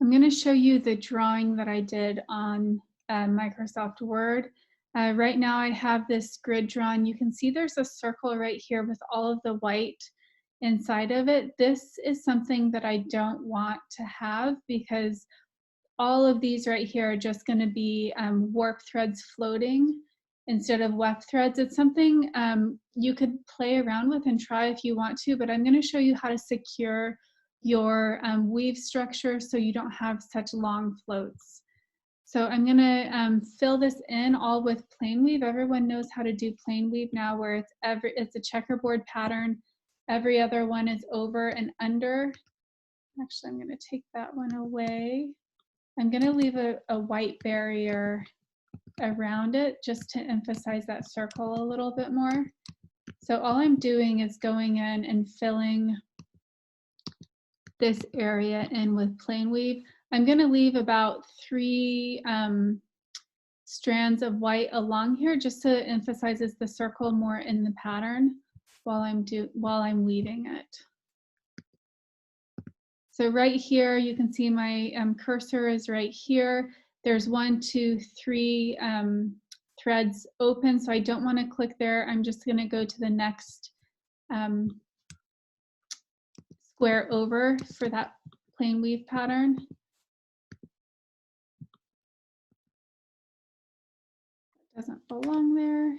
I'm going to show you the drawing that I did on Microsoft Word. Right now I have this grid drawn. You can see there's a circle right here with all of the white inside of it. This is something that I don't want to have because all of these right here are just going to be warp threads floating instead of weft threads. It's something you could play around with and try if you want to, but I'm going to show you how to secure your weave structure so you don't have such long floats. So I'm going to fill this in all with plain weave. Everyone knows how to do plain weave now, where it's a checkerboard pattern. Every other one is over and under. Actually, I'm going to take that one away. I'm going to leave a white barrier around it just to emphasize that circle a little bit more. So all I'm doing is going in and filling this area in with plain weave. I'm going to leave about 3 strands of white along here just to emphasizes the circle more in the pattern while I'm weaving it. So right here, you can see my cursor is right here. There's 1, 2, 3 threads open, so I don't want to click there. I'm just going to go to the next square over for that plain weave pattern. It doesn't belong there.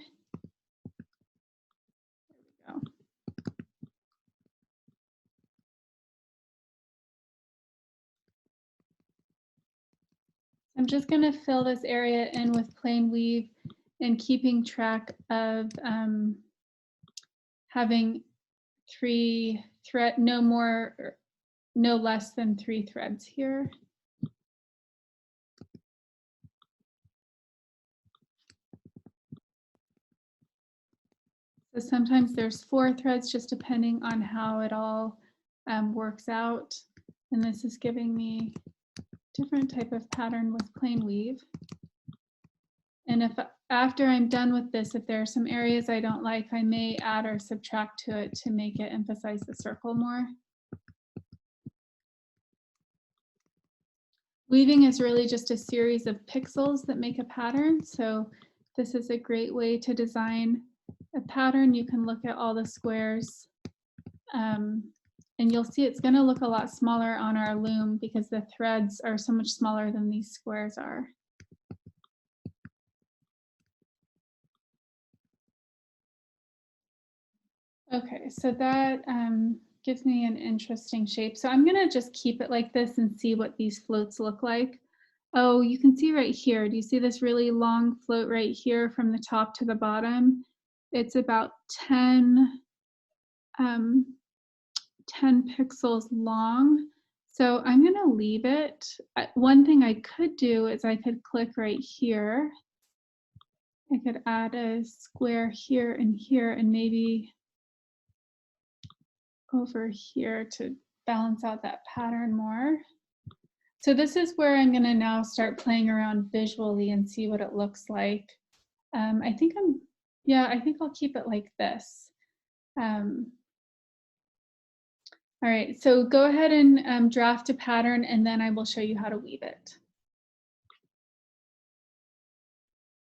There we go. I'm just going to fill this area in with plain weave and keeping track of having 3 thread, no less than 3 threads here. So sometimes there's 4 threads, just depending on how it all works out. And this is giving me different type of pattern with plain weave. And if after I'm done with this, if there are some areas I don't like, I may add or subtract to it to make it emphasize the circle more. Weaving is really just a series of pixels that make a pattern. So this is a great way to design a pattern. You can look at all the squares and you'll see it's going to look a lot smaller on our loom because the threads are so much smaller than these squares are. Okay, so that gives me an interesting shape. So I'm going to just keep it like this and see what these floats look like. Oh, you can see right here. Do you see this really long float right here from the top to the bottom? It's about 10 pixels long. So I'm going to leave it. One thing I could do is I could click right here. I could add a square here and maybe over here to balance out that pattern more. So this is where I'm going to now start playing around visually and see what it looks like. I think I'll keep it like this. All right, so go ahead and draft a pattern and then I will show you how to weave it.